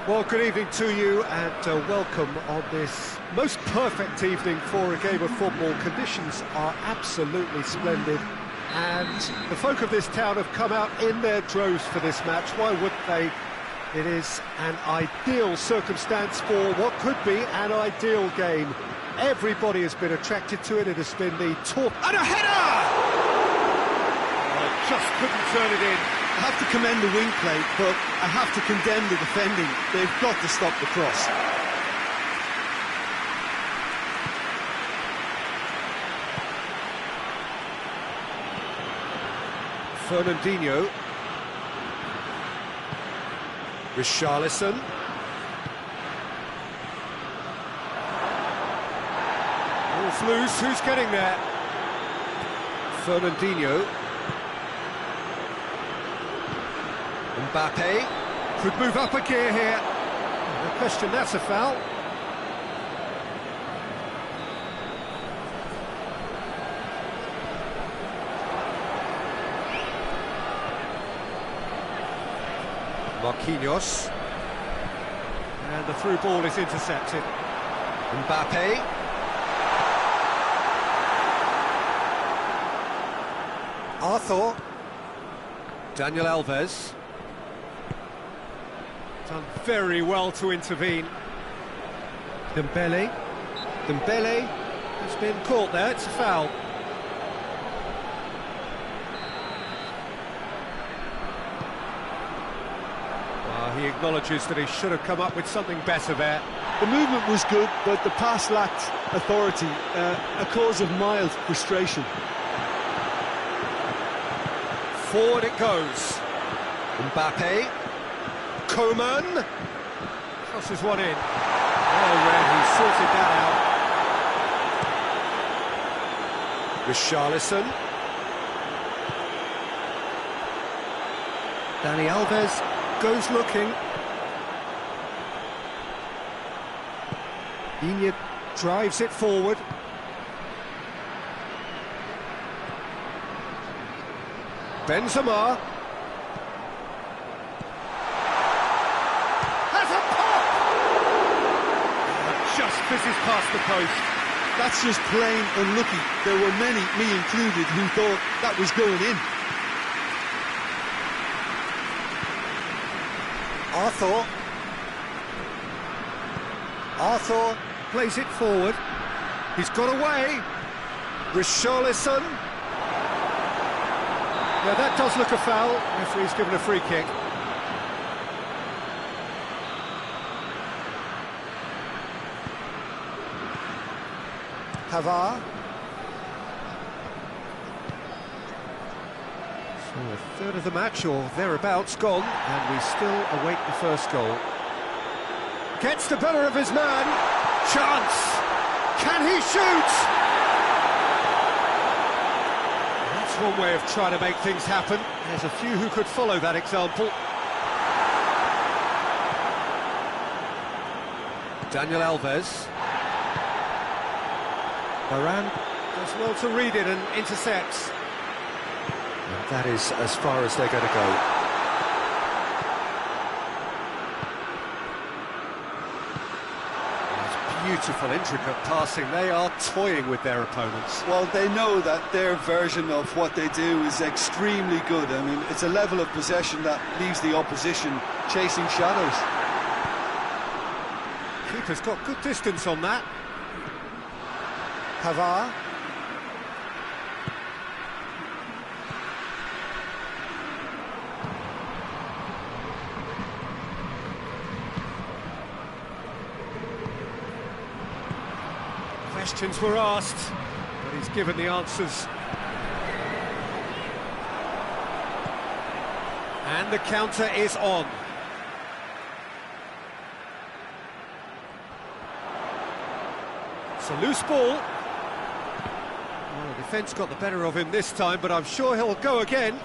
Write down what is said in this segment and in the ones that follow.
Well, good evening to you and welcome on this most perfect evening for a game of football. Conditions are absolutely splendid and the folk of this town have come out in their droves for this match. Why wouldn't they? It is an ideal circumstance for what could be an ideal game. Everybody has been attracted to it. It has been the talk... And a header! Oh, just couldn't turn it in. I have to commend the wing play, but I have to condemn the defending. They've got to stop the cross. Fernandinho. Richarlison. Ball's loose, who's getting there? Fernandinho. Mbappe could move up a gear here. No question, that's a foul. Marquinhos. And the through ball is intercepted. Mbappe. Arthur. Daniel Alves. Done very well to intervene. Dembele has been caught there, it's a foul. He acknowledges that he should have come up with something better there. The movement was good, but the pass lacked authority, a cause of mild frustration. Forward it goes. Mbappe. Coman crosses one in. Well read, he sorted that out. Richarlison. Dani Alves goes looking. Iñigo drives it forward. Benzema. Just fizzes past the post. That's just plain unlucky. There were many, me included, who thought that was going in. Arthur plays it forward. He's got away. Richarlison. Yeah, that does look a foul. Referee's given a free kick. Pavard. So a third of the match or thereabouts gone, and we still await the first goal. Gets the better of his man. Chance. Can he shoot? That's one way of trying to make things happen. There's a few who could follow that example. Daniel Alves. Varane does well to read it and intercepts. And that is as far as they're going to go. That's beautiful, intricate passing. They are toying with their opponents. Well, they know that their version of what they do is extremely good. I mean, it's a level of possession that leaves the opposition chasing shadows. Keeper's got good distance on that. Pavard. Questions were asked, but he's given the answers. And the counter is on. It's a loose ball. Well, the defence got the better of him this time, but I'm sure he'll go again.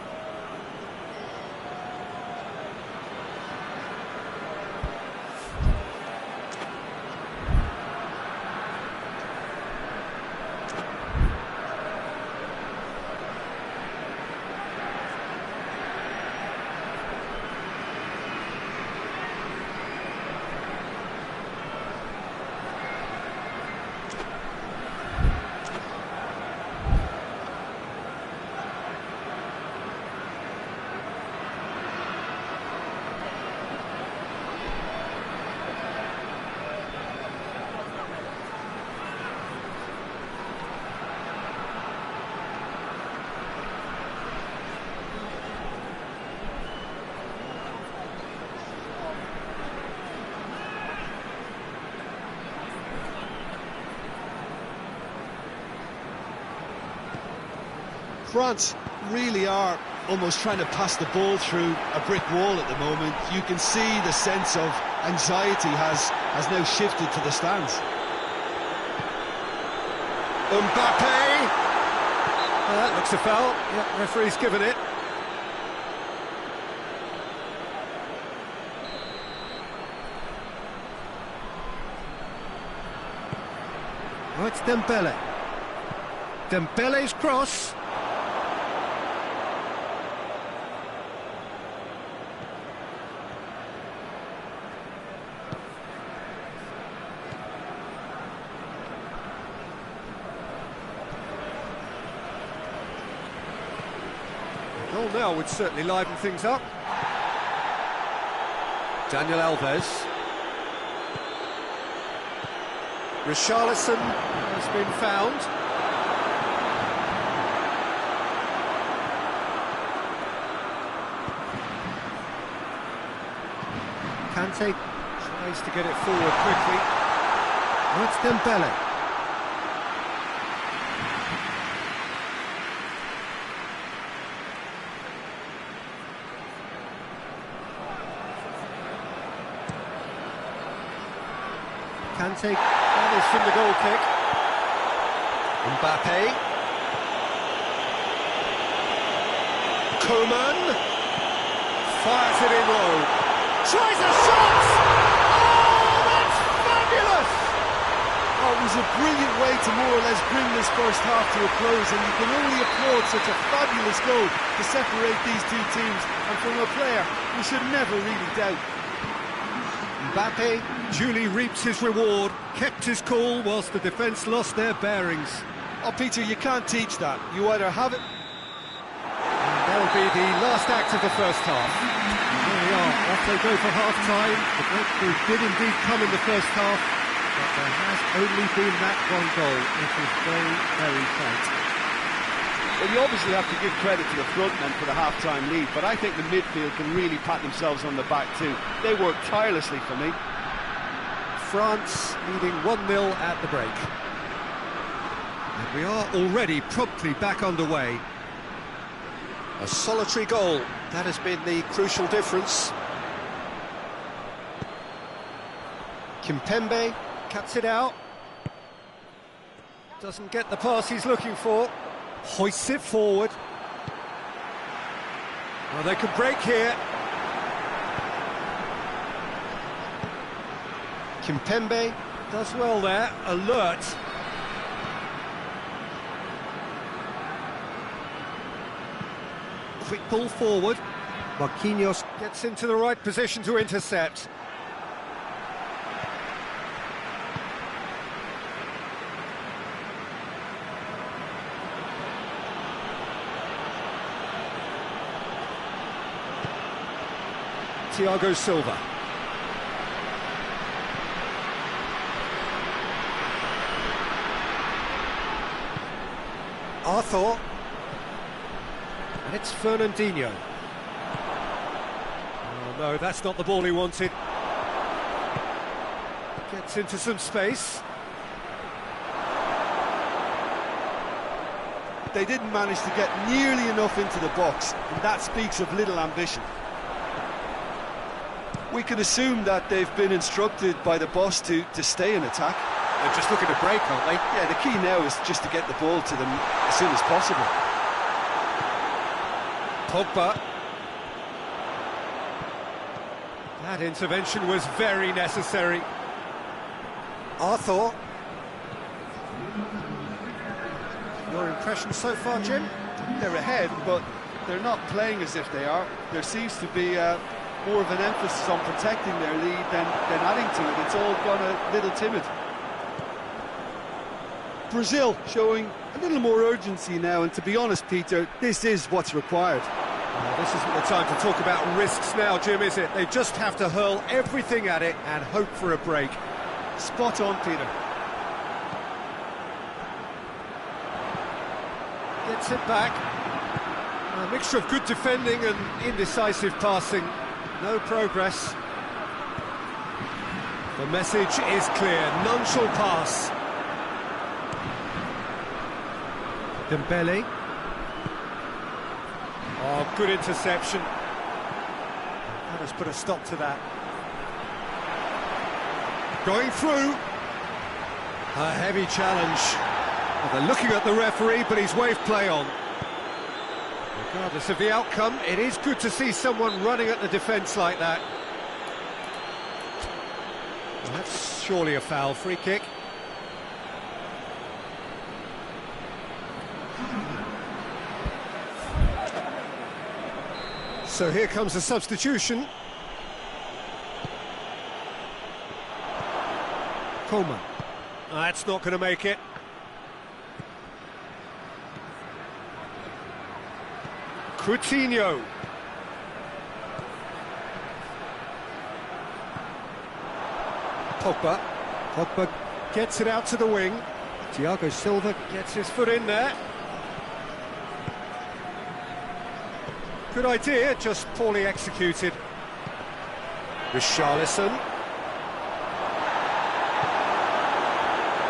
France really are almost trying to pass the ball through a brick wall at the moment. You can see the sense of anxiety has now shifted to the stands. Mbappe! Well, that looks a foul. Yeah, referee's given it. Oh, it's Dembele. Dembele's cross. A goal now would certainly liven things up. Daniel Alves. Richarlison has been found. Kante tries to get it forward quickly. Oh, it's Dembele. Kante, that is from the goal kick. Mbappe. Coman fires it in low. Tries a shot! Oh, that's fabulous! Oh, it was a brilliant way to more or less bring this first half to a close, and you can only applaud such a fabulous goal to separate these two teams, and from a player we should never really doubt. Mbappe duly reaps his reward, kept his cool whilst the defence lost their bearings. Oh, Peter, you can't teach that. You either have it... And that'll be the last act of the first half. And there we are, off they go for half-time. The breakthrough did indeed come in the first half, but there has only been that one goal. It was very, very tight. Well, you obviously have to give credit to the front men for the half-time lead, but I think the midfield can really pat themselves on the back too. They worked tirelessly for me. France leading 1-0 at the break. And we are already promptly back underway. A solitary goal, that has been the crucial difference. Kimpembe cuts it out. Doesn't get the pass he's looking for. Hoists it forward. Well, they could break here. Kimpembe does well there, alert. Quick pull forward. Marquinhos gets into the right position to intercept. Thiago Silva. Arthur. And it's Fernandinho. Oh no, that's not the ball he wanted. Gets into some space. They didn't manage to get nearly enough into the box, and that speaks of little ambition. We can assume that they've been instructed by the boss to stay in attack. They're just looking to break, aren't they? Yeah, the key now is just to get the ball to them as soon as possible. Pogba. That intervention was very necessary. Arthur. Your impression so far, Jim? They're ahead, but they're not playing as if they are. There seems to be more of an emphasis on protecting their lead than adding to it. It's all gone a little timid. Brazil showing a little more urgency now, and to be honest, Peter, this is what's required. Well, this isn't the time to talk about risks now, Jim, is it? They just have to hurl everything at it and hope for a break. Spot on, Peter. Gets it back. A mixture of good defending and indecisive passing. No progress. The message is clear. None shall pass. Dembele. Oh, good interception. That has put a stop to that. Going through. A heavy challenge. Well, they're looking at the referee, but he's waved play on. Regardless of the outcome, it is good to see someone running at the defence like that. Well, that's surely a foul. Free kick. So here comes a substitution. Coleman. That's not going to make it. Coutinho. Pogba gets it out to the wing. Thiago Silva gets his foot in there. Good idea, just poorly executed. Richarlison.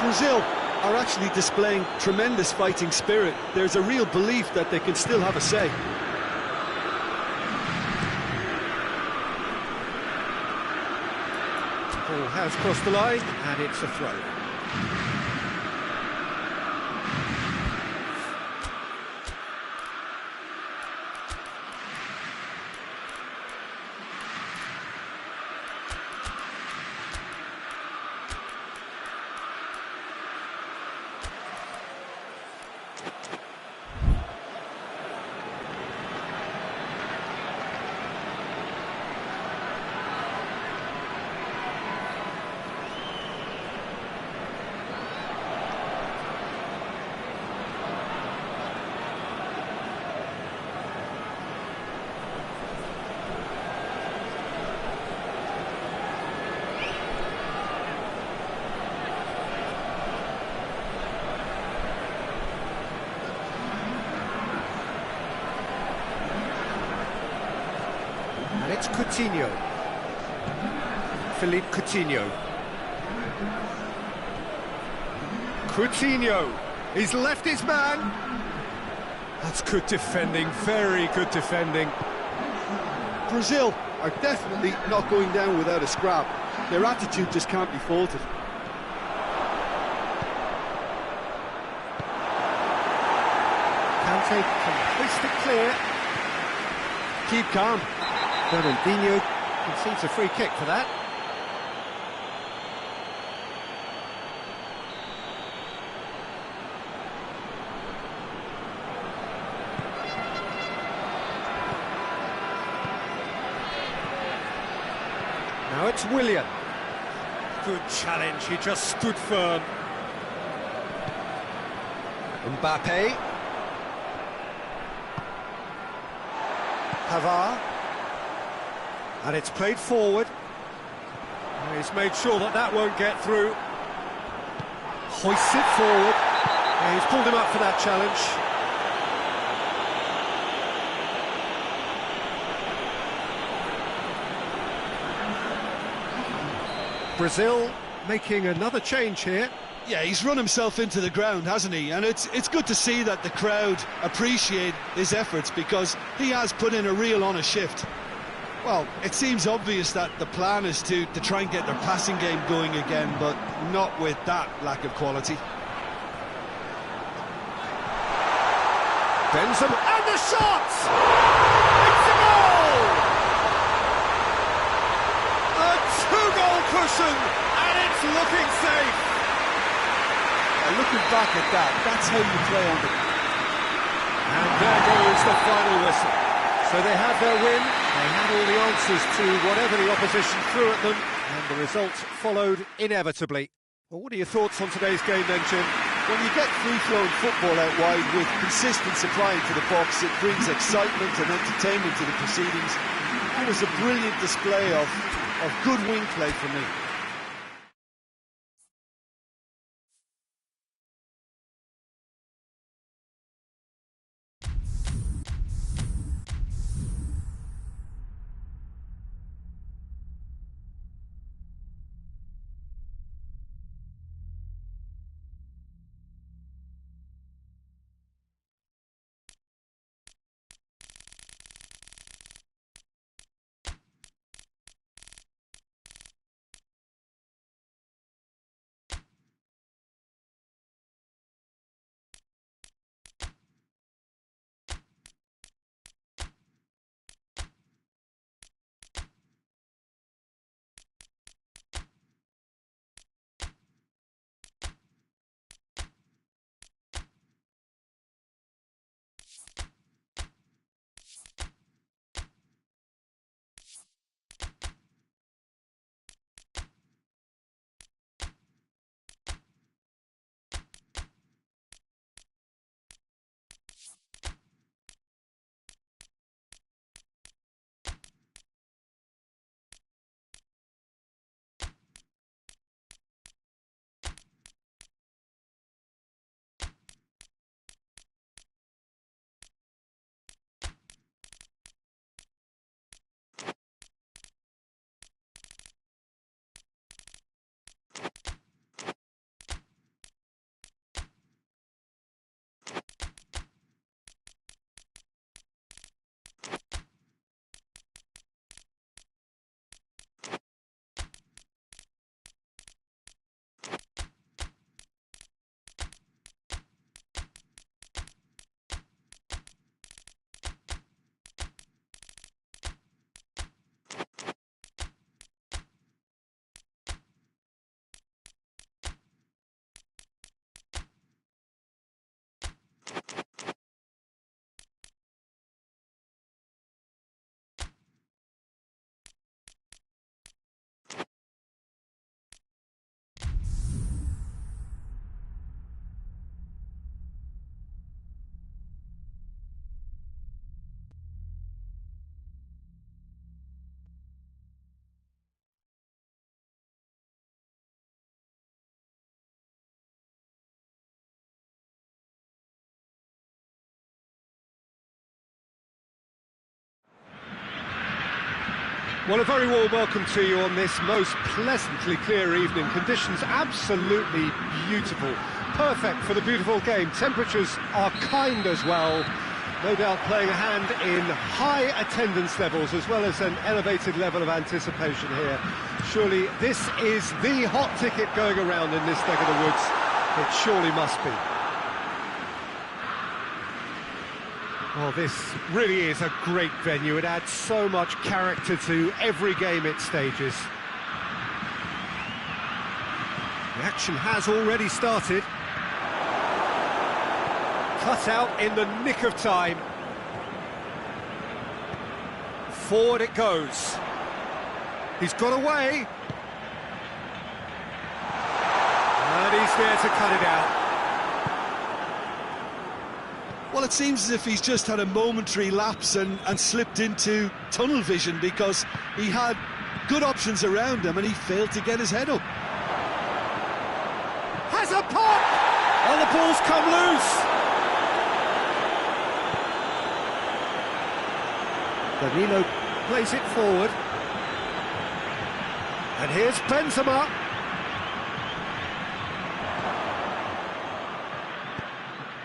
Brazil are actually displaying tremendous fighting spirit. There's a real belief that they can still have a say. Ball has crossed the line, and it's a throw. And it's Coutinho. Philippe Coutinho. Coutinho. He's left his man. That's good defending, very good defending. Brazil are definitely not going down without a scrap. Their attitude just can't be faulted. Kalteng can hoist it clear. Keep calm. Fernandinho concedes a free kick for that. Now it's Willian. Good challenge, he just stood firm. Mbappe. Pavard. And it's played forward. He's made sure that that won't get through. Hoists it forward. And he's pulled him up for that challenge. Brazil making another change here. Yeah, he's run himself into the ground, hasn't he? And it's good to see that the crowd appreciate his efforts, because he has put in a real honest shift. Well, it seems obvious that the plan is to try and get their passing game going again, but not with that lack of quality. Benzema, and the shot! It's a goal! A two-goal cushion, and it's looking safe. Looking back at that, that's how you play on it. And there goes the final whistle. So they had their win, they had all the answers to whatever the opposition threw at them, and the result followed inevitably. Well, what are your thoughts on today's game then, Jim? When you get free-flowing football out wide with consistent supply into the box, it brings excitement and entertainment to the proceedings. It was a brilliant display of good wing play for me. Well, a very warm welcome to you on this most pleasantly clear evening. Conditions absolutely beautiful. Perfect for the beautiful game. Temperatures are kind as well. No doubt playing a hand in high attendance levels as well as an elevated level of anticipation here. Surely this is the hot ticket going around in this neck of the woods. It surely must be. Well, this really is a great venue. It adds so much character to every game it stages. The action has already started. Cut out in the nick of time. Forward it goes. He's got away. And he's there to cut it out. Well, it seems as if he's just had a momentary lapse and slipped into tunnel vision, because he had good options around him and he failed to get his head up. Has a pop! And the ball's come loose. Danilo plays it forward. And here's Benzema.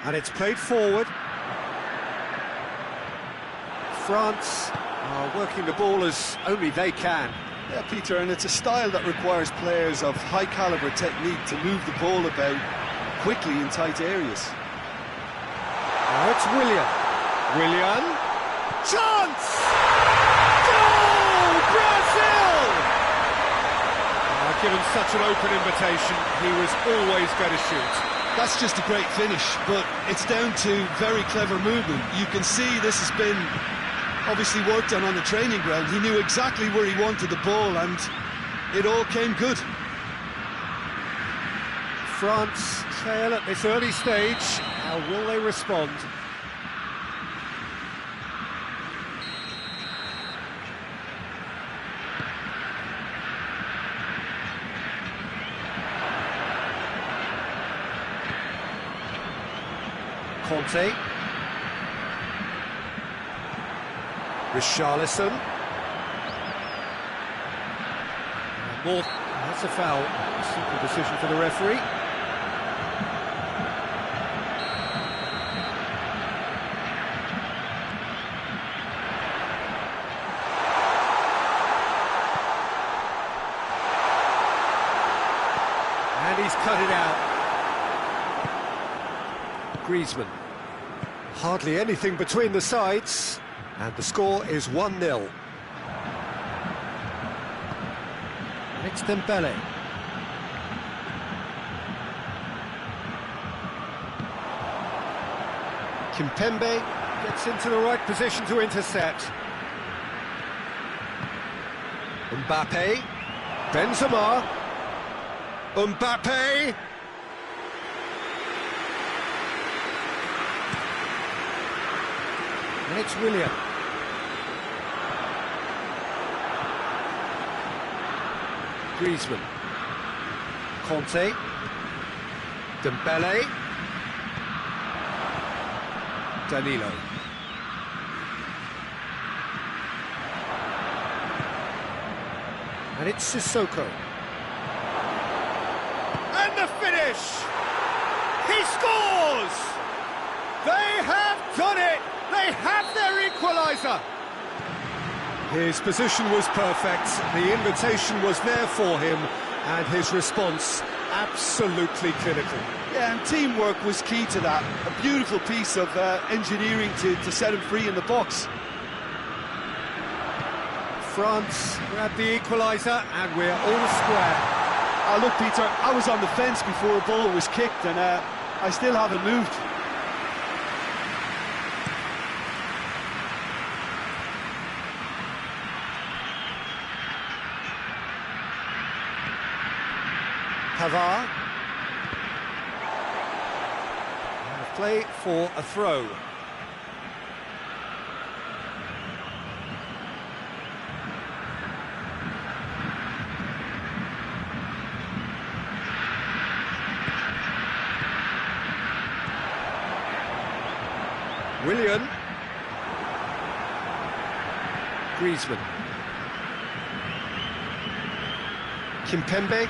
And it's played forward. France are working the ball as only they can. Yeah, Peter, and it's a style that requires players of high-caliber technique to move the ball about quickly in tight areas. Now it's Willian. Willian. Chance! Goal! Brazil! Given such an open invitation, he was always going to shoot. That's just a great finish, but it's down to very clever movement. You can see this has been obviously worked on the training ground. He knew exactly where he wanted the ball, and it all came good. France trail at this early stage. How will they respond? Conte. Richarlison. More. That's a foul. Simple decision for the referee. And he's cut it out. Griezmann. Hardly anything between the sides, and the score is 1-0. It's Dembele. Kimpembe gets into the right position to intercept. Mbappe. Benzema. Mbappe. And it's Willian. Griezmann. Conte. Dembele. Danilo. And it's Sissoko. And the finish! He scores! They have done it! They have their equaliser! His position was perfect, the invitation was there for him, and his response absolutely clinical. Yeah, and teamwork was key to that. A beautiful piece of engineering to set him free in the box. France grab the equaliser, and we're all square. Look, Peter, I was on the fence before a ball was kicked, and I still haven't moved. Pavard. Play for a throw. Willian. Griezmann. Kimpembe.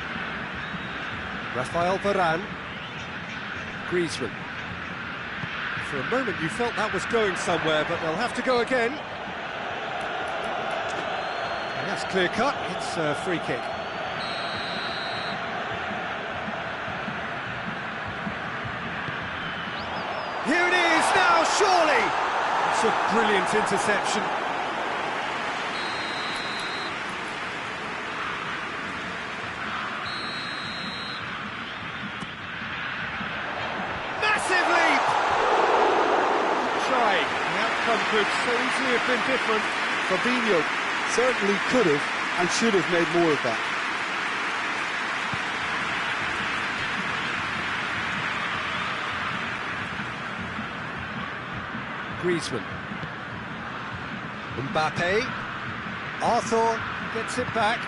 Rafael Varane. Griezmann. For a moment you felt that was going somewhere, but they'll have to go again. And that's clear cut, it's a free kick. Here it is now, surely! It's a brilliant interception. Massive leap! Trying. The outcome could so easily have been different. Fabinho certainly could have and should have made more of that. Griezmann. Mbappe. Arthur gets it back.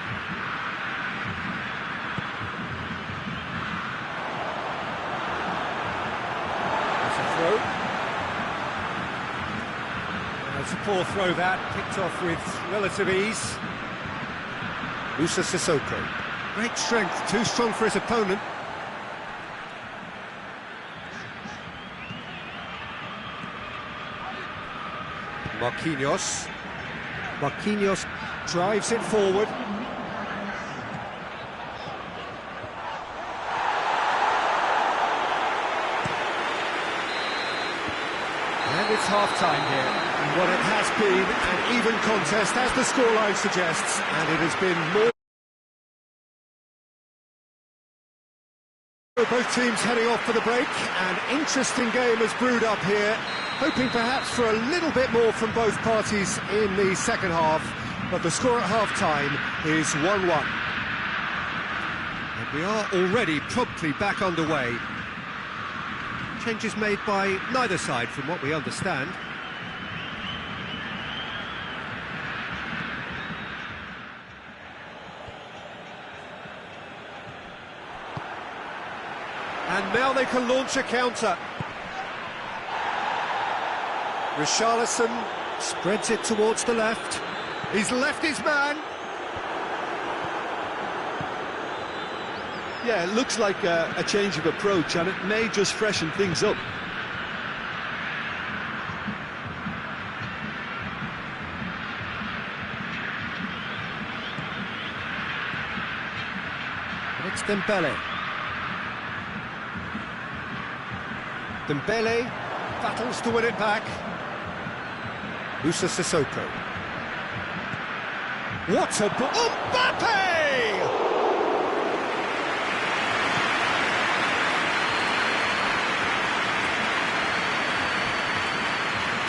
That's a throw. That's a poor throw that, picked off with relative ease. Moussa Sissoko. Great strength, too strong for his opponent. Marquinhos. Marquinhos drives it forward. And it's half-time here. And what it has been an even contest, as the scoreline suggests, and it has been more... Both teams heading off for the break. An interesting game has brewed up here, hoping perhaps for a little bit more from both parties in the second half, but the score at half-time is 1-1. And we are already promptly back underway. Changes made by neither side from what we understand. And now they can launch a counter. Richarlison spreads it towards the left. He's left his man. Yeah, it looks like a change of approach, and it may just freshen things up. And it's Dembele. Dembele battles to win it back. Moussa Sissoko. What a ball! Mbappe!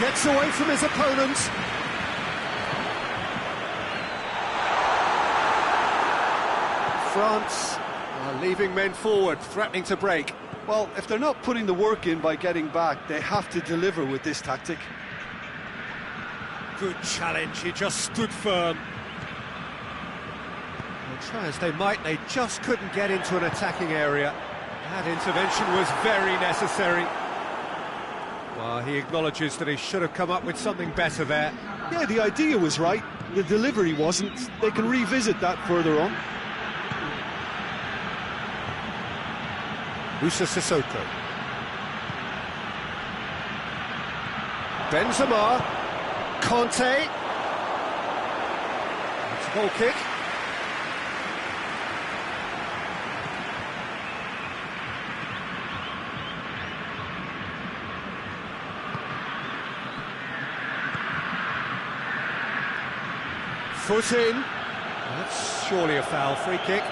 Gets away from his opponent. France are leaving men forward, threatening to break. Well, if they're not putting the work in by getting back, they have to deliver with this tactic. Good challenge, he just stood firm. Well, try as they might, they just couldn't get into an attacking area. That intervention was very necessary. Well, he acknowledges that he should have come up with something better there. Yeah, the idea was right, the delivery wasn't. They can revisit that further on. Moussa Sissoko. Benzema. Conte. It's a goal kick. Foot in. That's surely a foul, free kick.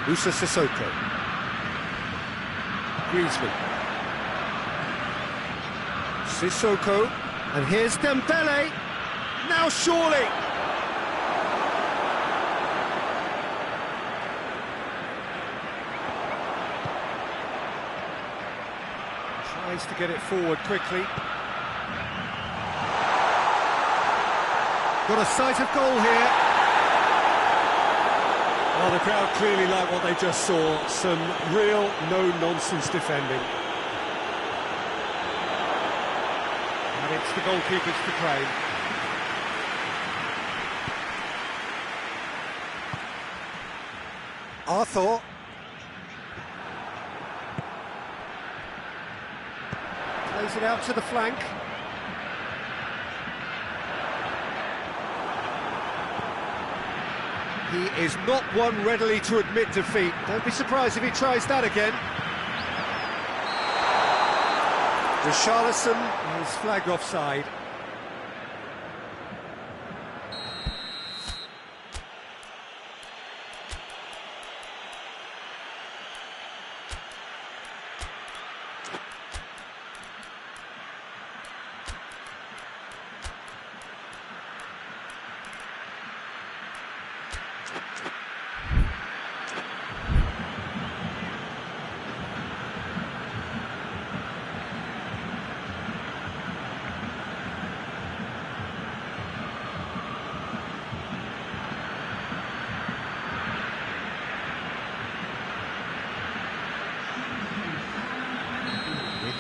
Moussa Sissoko. Griezmann. Sissoko. And here's Dembele. Now surely. Tries to get it forward quickly. Got a sight of goal here. Well, the crowd clearly like what they just saw. Some real no-nonsense defending. against the goalkeepers to claim. Arthur. Plays it out to the flank. He is not one readily to admit defeat. Don't be surprised if he tries that again. Richarlison is flagged offside.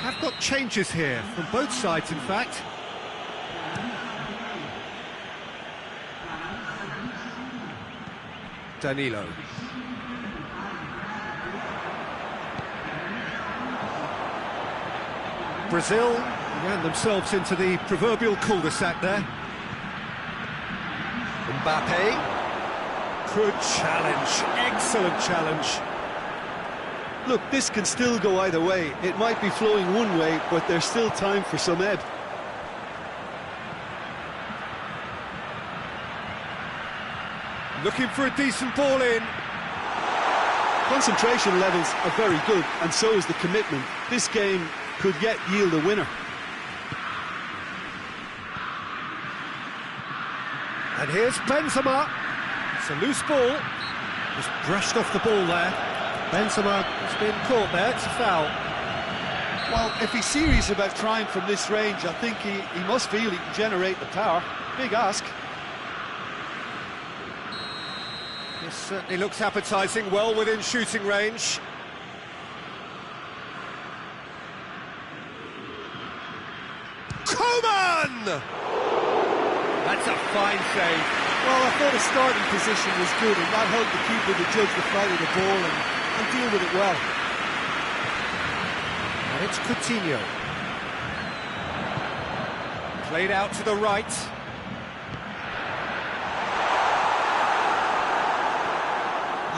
Have got changes here from both sides, in fact. Danilo. Brazil ran themselves into the proverbial cul-de-sac there. Mbappe. Good challenge, excellent challenge. Look, this can still go either way. It might be flowing one way, but there's still time for some ebb. Looking for a decent ball in. Concentration levels are very good, and so is the commitment. This game could yet yield a winner. And here's Benzema. It's a loose ball. Just brushed off the ball there. Benzema has been caught there, it's a foul. Well, if he's serious about trying from this range, I think he must feel he can generate the power. Big ask. This certainly looks appetising, well within shooting range. Coman! That's a fine save. Well, I thought his starting position was good, and that helped the keeper to judge the flight of the ball and deal with it well. And it's Coutinho. Played out to the right.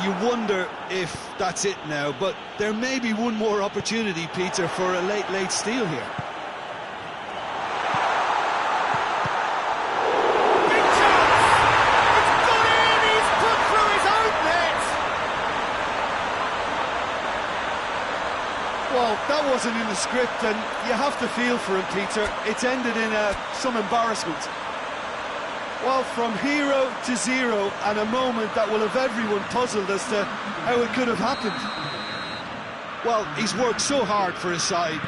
You wonder if that's it now, but there may be one more opportunity, Peter, for a late steal here. Well, that wasn't in the script, and you have to feel for him, Peter. It's ended in some embarrassment. Well, from hero to zero, and a moment that will have everyone puzzled as to how it could have happened. Well, he's worked so hard for his side,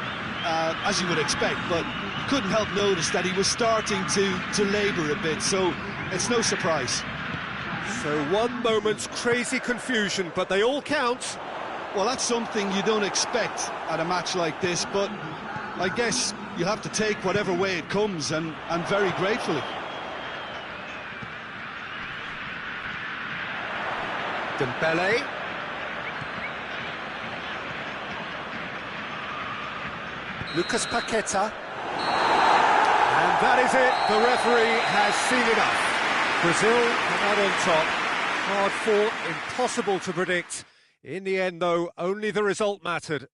as you would expect, but couldn't help notice that he was starting to labour a bit, so it's no surprise. So one moment's crazy confusion, but they all count. Well, that's something you don't expect at a match like this, but I guess you have to take whatever way it comes, and very gratefully. Dembele. Lucas Paqueta. And that is it. The referee has seen enough. Brazil come out on top. Hard-fought, impossible to predict. In the end, though, only the result mattered.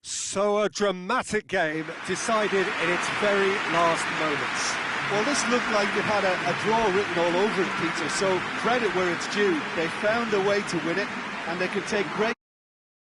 So a dramatic game decided in its very last moments. Well, this looked like it had a draw written all over it, Peter, so credit where it's due. They found a way to win it, and they could take great